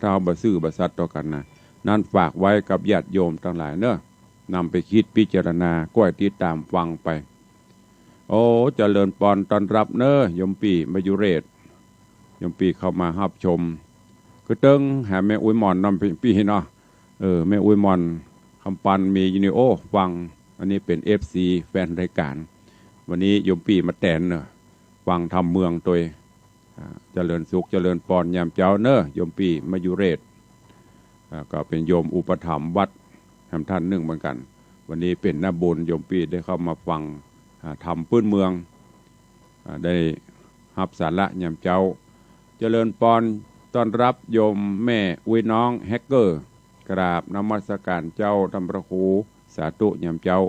ถ้าเอาบ่ซื่อบ่สัตย์ต่อกันนะนั่นฝากไว้กับญาติโยมทั้งหลายเนอะนำไปคิดพิจารณาก้อยติดตามฟังไปโอ้เจริญปอนต้อนรับเนอะยมปีมายุเรศยมปีเข้ามารับชมคือเติ้งหาแม่อุ้ยมอนนำปีเนาะแม่อุ้ยมอนคำปันมียูนิโอฟังอันนี้เป็น FC แฟนรายการวันนี้ยมปีมาแตนเนอะฟังทำเมืองตัวเจริญสุขเจริญปอนยามเจ้าเนอะยมปีมายุเรศก็เป็นโยมอุปถัมภ์วัดแห่งท่านหนึ่งเหมือนกันวันนี้เป็นหน้าบุญโยมปีได้เข้ามาฟังทำพื้นเมืองได้รับสาระยามเจ้าเจริญปอนต้อนรับโยมแม่อุ้ยน้องแฮกเกอร์กราบนมัสการเจ้าธรรมพระครูสาธุยามเจ้า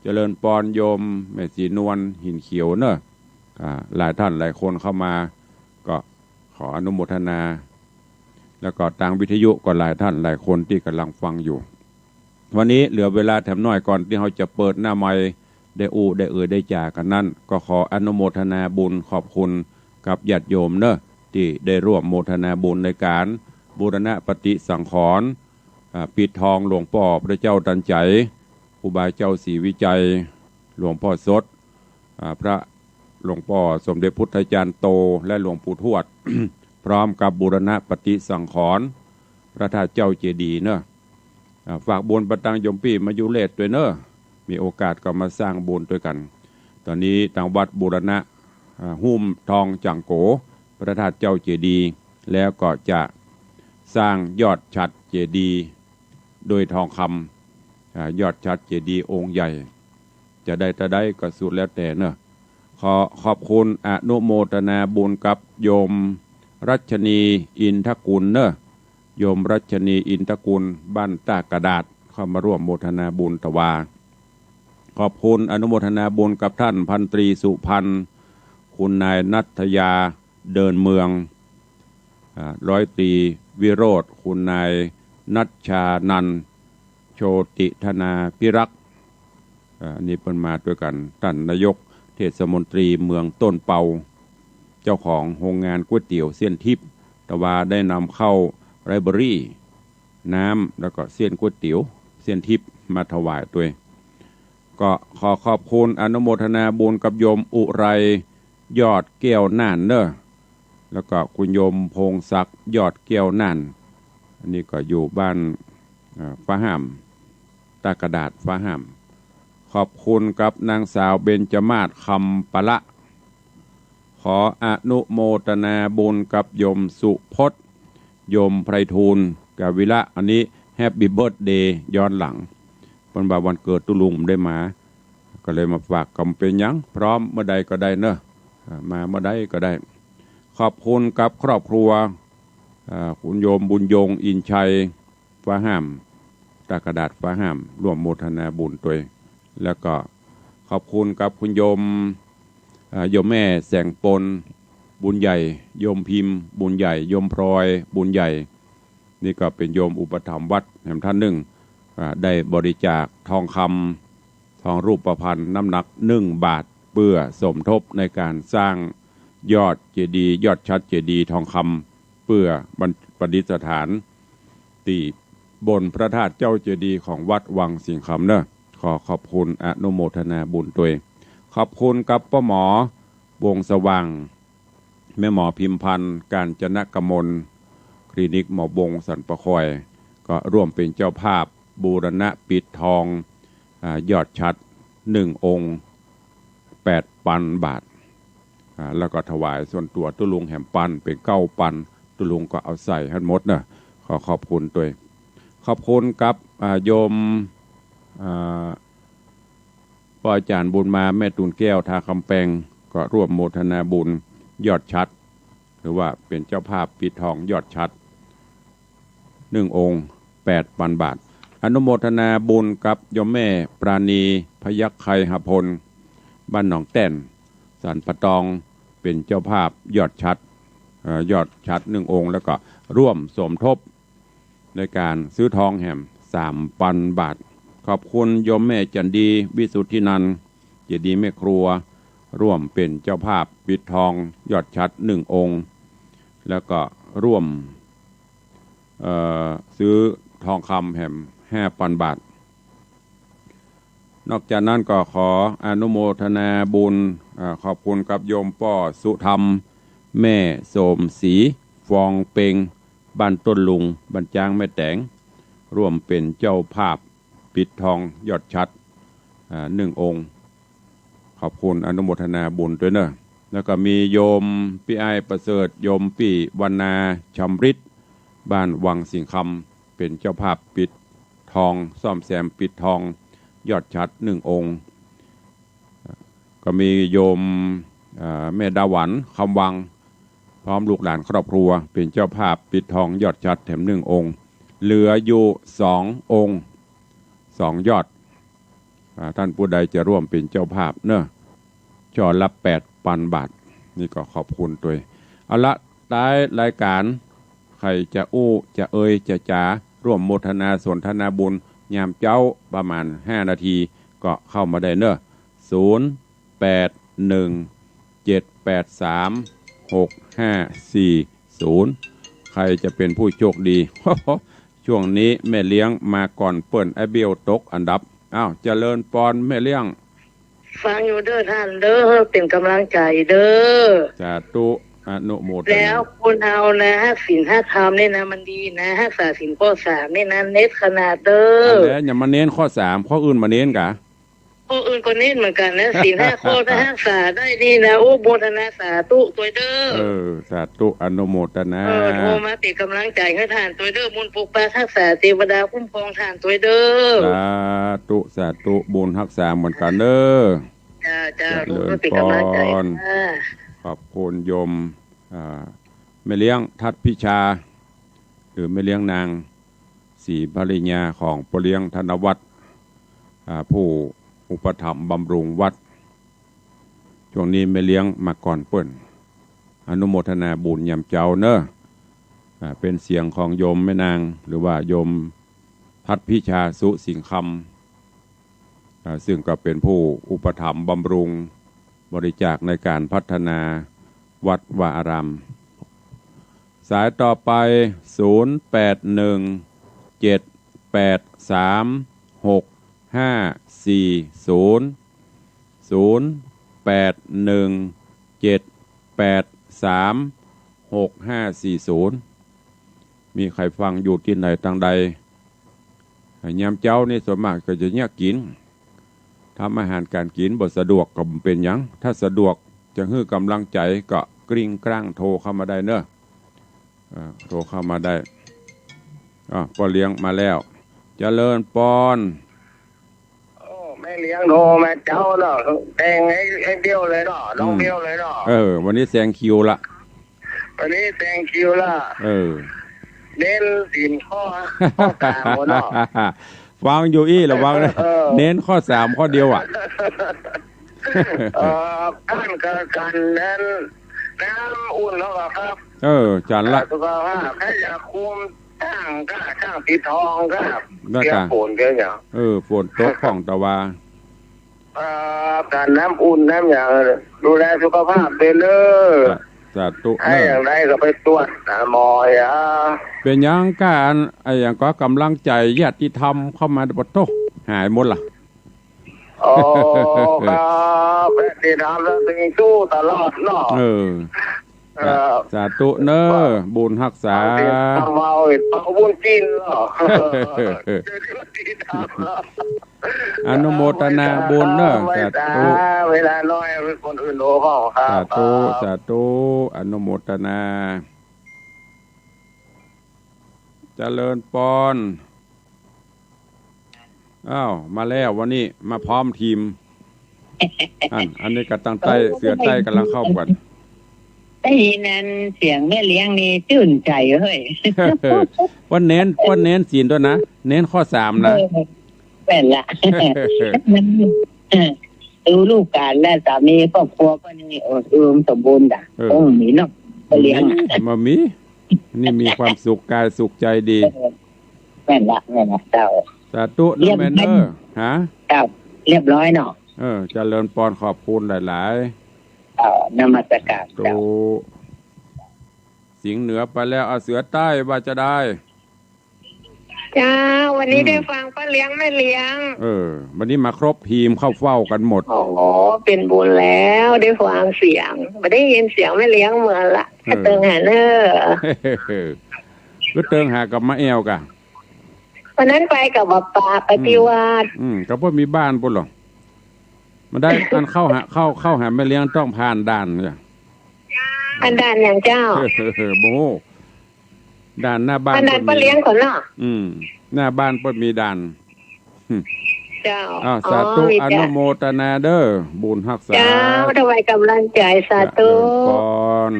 เจริญปอนโยมแม่สีนวลหินเขียวเนอะหลายท่านหลายคนเข้ามาก็ขออนุโมทนาแล้วก็ทางวิทยุก็หลายท่านหลายคนที่กำลังฟังอยู่วันนี้เหลือเวลาแถมน้อยก่อนที่เราจะเปิดหน้าไมค์ได้ได้จ่ากันนั่นก็ขออนุโมทนาบุญขอบคุณกับญาติโยมเนอะที่ได้ร่วมโมทนาบุญในการบูรณะปฏิสังขรณ์ปิดทองหลวงพ่อพระเจ้าตันใจครูบาเจ้าศรีวิจัยหลวงพ่อสดพระหลวงพ่อสมเด็จพุทธจารย์โตและหลวงปู่ทวด พร้อมกับบูรณะปฏิสังขรณ์พระธาตุเจ้าเจดีย์เนอะฝากบุญประตังยมปีมายุเลศด้วยเนอะมีโอกาสก็มาสร้างบุญด้วยกันตอนนี้ทางวัดบูรณะหุ้มทองจังโกพระธาตุเจ้าเจดีย์แล้วก็จะสร้างยอดฉัตรเจดีย์โดยทองคำยอดฉัตรเจดีย์องค์ใหญ่จะได้ก็สุดแล้วแต่เนอะขอบคุณอนุโมทนาบุญกับโยมรัชนีอินทกุลเนอะโยมรัชนีอินทกุลบ้านตากระดาษเข้ามาร่วมโมทนาบุญถวาขอบคุณอนุโมทนาบุญกับท่านพันตรีสุพันธ์คุณนายนัทยาเดินเมืองร้อยตรีวิโรธคุณนายนัชชานันโชติธนาพิรักษ์อันนี้เป็นมาด้วยกันท่านนายกเทศมนตรีเมืองต้นเปาเจ้าของโรงงานก๋วยเตี๋ยวเส้นทิพย์ตะวาได้นำเข้าไรเบอรี่น้ำแล้วก็เส้นก๋วยเตี๋ยวเส้นทิพย์มาถวายด้วยก็ขอบคุณอนุโมทนาบุญกับโยมอุไรยอดแก้วน่านเนอะแล้วก็คุณโยมพงศักดิ์ยอดแก้วน่านอันนี้ก็อยู่บ้านฟ้าห่ามตากระดาษฟ้าห่ามขอบคุณกับนางสาวเบญจมาศคำปะละขออนุโมทนาบุญกับโยมสุพจน์โยมไพฑูรย์กวิละอันนี้แฮปปี้เบิร์ธเดย์ย้อนหลังวันเกิดตุลุงได้มาก็เลยมาฝากกำเป็นยังพร้อมเมื่อใดก็ได้เนอะมาเมื่อใดก็ได้ขอบคุณกับครอบครัวคุณโยมบุญยงอินชัยฟ้าห่ามตากระดาษฟ้าห่ามร่วมโมทนาบุญตัวแล้วก็ขอบคุณกับคุณโยมแม่แสงปนบุญใหญ่โยมพิมพ์บุญใหญ่โยมพลอยบุญใหญ่นี่ก็เป็นโยมอุปถัมภ์วัดแห่งท่านหนึ่งได้บริจาคทองคำทองรูปพรรณน้ำหนัก1 บาทเพื่อสมทบในการสร้างยอดเจดีย์ยอดชัดเจดีย์ทองคำเพื่อประดิษฐานที่บนพระธาตุเจ้าเจดีย์ของวัดวังสิงห์คำเนอะขอบคุณอนุโมทนาบุญตัวขอบคุณกับป้าหมอวงสว่างแม่หมอพิมพันธ์การจนกมลคลินิกหมอบงสันประคอยก็ร่วมเป็นเจ้าภาพบูรณะปิดทองยอดชัด1 องค์8,000 บาทแล้วก็ถวายส่วนตัวตุลุงแหมปันเป็น9 ปันตุลุงก็เอาใส่ให้หมดนะขอบคุณตัวขอบคุณกับโยมพ่ออาจารย์บุญมาแม่ตูนแก้วทาคำแปงก็ร่วมโมทนาบุญยอดชัด หรือว่าเป็นเจ้าภาพปิดทองยอดชัด1 องค์ 8,000 บาทอนุโมทนาบุญกับโยมแม่ปราณีพยัคฆ์ไคหพลบ้านหนองแต้นสันปะตองเป็นเจ้าภาพยอดชัด1 องค์แล้วก็ร่วมสมทบในการซื้อทองแห่ม 3,000 บาทขอบคุณโยมแม่จันดีวิสุทธินันท์เจดีย์แม่ครัวร่วมเป็นเจ้าภาพปิดทองยอดชัด1 องค์แล้วก็ร่วมซื้อทองคำแห่ม 5,000 บาทนอกจากนั้นก็ขออนุโมทนาบุญขอบคุณกับโยมป้อสุธรรมแม่โสมศรีฟองเปงบ้านต้นลุงบ้านจางแม่แตงร่วมเป็นเจ้าภาพปิดทองยอดชัด1 องค์ขอบคุณอนุโมทนาบุญด้วยเนอะแล้วก็มีโยมพี่ไอประเสริฐโยมพี่วรรณาชำริดบ้านวังสิงคำเป็นเจ้าภาพปิดทองซ่อมแซมปิดทองยอดชัด1 องค์ก็มีโยมแม่ดาหวันคำวังพร้อมลูกหลานครอบครัวเป็นเจ้าภาพปิดทองยอดชัดแถม1 องค์เหลืออยู่2 องค์2 ยอดท่านผู้ใดจะร่วมเป็นเจ้าภาพเนอะจอละ 8,000 บาทนี่ก็ขอบคุณตัวเอาละท้ายรายการใครจะอู้จะเอ่ยจะจ๋าร่วมโมทนาสนทนาบุญยามเจ้าประมาณ5 นาทีก็เข้ามาได้เนอะ0817836540ใครจะเป็นผู้โชคดี ช่วงนี้แม่เลี้ยงมาก่อนเปิ้นไอเบียวตกอันดับอ้าวเจริญปอนแม่เลี้ยงฟังอยู่เด้อท่านเด้อเป็นกำลังใจเด้อสาธุอนุโมทนาแล้วคุณเอานะศีล5 ธรรมนี่นะมันดีนะรักษาศีลข้อ 3นี่นะเน็ตขนาดเด้อแล้วอย่ามาเน้นข้อ 3ข้ออื่นมาเน้นกะข้ออื่นก็เน้นเหมือนกันนะศีล5 ข้อถ้ารักษาได้ดีนะโอ้โมทนาสาธุตัวเด้อสาธุอนุโมทนาโทรมาเป็นกำลังใจให้ท่านตัวเด้อบุญปกปักรักษาเทวดาคุ้มครองท่านตัวเด้อสาธุบุญรักษาเหมือนกันเด้อจ้ารู้ว่าเป็นกำลังใจขอบคุณโยมแม่เลี้ยงทัดพิชาหรือแม่เลี้ยงนางศรีภริญาของพ่อเลี้ยงธนวัฒน์ผู้อุปถัมภ์บำรุงวัดช่วงนี้แม่เลี้ยงมาก่อนเปิ้นอนุโมทนาบุญยามเจ้าเนอะเป็นเสียงของโยมแม่นางหรือว่าโยมทัดพิชาสุสิงคำซึ่งก็เป็นผู้อุปถัมภ์บำรุงบริจาคในการพัฒนาวัดวาอารามสายต่อไป0817836540มีใครฟังอยู่ที่ไหนทางใดยามเจ้านี่ส่วนมากก็จะเนี่ยกินทำอาหารการกินบ่สะดวกก็เป็นหยังถ้าสะดวกจะให้กำลังใจก็กริ่งกร้างโทรเข้ามาได้เนอะโทรเข้ามาได้พ่อเลี้ยงมาแล้วเจริญปอนแม่เลี้ยงโทรมาเจ้าเนาะแต่งให้เบี้ยวเลยเนาะน้องเบี้ยวเลยเนาะวันนี้แซงคิวละวันนี้แซงคิวละเน้นศีลข้อ 3หมดเนาะฟังอยู่อี้ระวังนะเน้นข้อ 3ข้อเดียวการกันนั้นน้ำอุ่นแล้วครับจันละตัวว่าใครอยากคุมช่างปิดทองก็เกี่ยวฝนเกี่ยวอย่างฝนตกของตะวาการน้ำอุ่นน้ำอย่างดูแลสุขภาพเป็นสาธุให้อย่างไรก็ไปตรวจหมอยเป็นยังการอย่างก็กำลังใจญาติธรรมเข้ามาปะโตหายหมดล่ะครับที่ทำแล้วถึงสู้ตลอดเนาะสาธุเนอบุญรักษาเอาบุญกินเนาะอนุโมทนาบุญเนอสาธุเวลาน้อยคนอื่นโลภสาธุอนุโมทนาเจริญปอนมาแล้ววันนี้มาพร้อมทีมอันนี้ก็ตั้งใต้เสือใต้กำลังเข้ากัน ได้ยินนั้นเสียงแม่เลี้ยงนี่ชื่นใจเฮ้ย ว่าเน้นศีลด้วยนะเน้นข้อ3นะ เป็นละ ดูลูกการและสามีครอบครัวก็นี่อุดมสมบูรณ์ด่ะต้องมีเนาะไปเลี้ยง มามีนี่มีความสุขกายสุขใจดี แม่นละเจ้า สาธุนะแม่เนอร์ฮะ เจ้าเรียบร้อยเนาะ เจริญปอนขอบคุณหลาย เจ้านมัสการ ๆตู เจ้า สิงห์เหนือไปแล้วเอาเสือใต้ว่าจะได้ จ้าวันนี้ได้ฟังป้าเลี้ยงแม่เลี้ยง วันนี้มาครบทีมเข้าเฝ้ากันหมด โอ้โหเป็นบุญแล้วได้ฟังเสียงไม่ได้ยินเสียงแม่เลี้ยงเหมือนละกระเติงหาเนอร์ ก็เติงหากับมาแอวกะ วันนั้นไปกับบัปปาไปที่วัด ก็เพราะมีบ้านปุ่นหรอมาได้อันเข้าหาแม่เลี้ยงต้องผ่านด่านเนี่ย อันดานอย่างเจ้า โมด่านหน้าบ้าน อันดานป้าเลี้ยงก่อนเนาะ หน้าบ้านปุ่นมีด่าน เจ้า สาธุอนุโมทนาเด้อบุญรักษา เจ้าถวายกำลังใจสาธุ ก่อน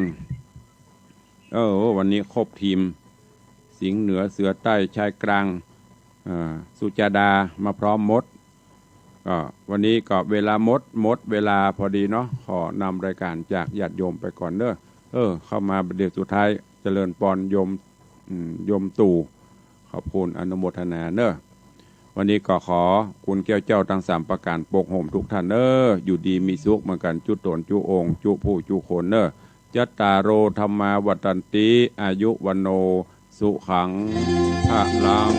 วันนี้ครบทีม สิงห์เหนือเสือใต้ชายกลางสุจาดามาพร้อมมดวันนี้ก็เวลามดเวลาพอดีเนาะขอนำรายการจากญาติโยมไปก่อนเด้อเข้ามาเดี๋ยวสุดท้ายเจริญปอนโยมตู่ขอบคุณอนุโมทนาเนอะวันนี้ก็ขอคุณแก้วเจ้าทั้ง3ประการปกห่มทุกท่านอยู่ดีมีสุขเหมือนกันจุตนจุองค์จุผู้จุคนจัตตาโรธรรมาวัตันติอายุวันโนสุขังพระลัง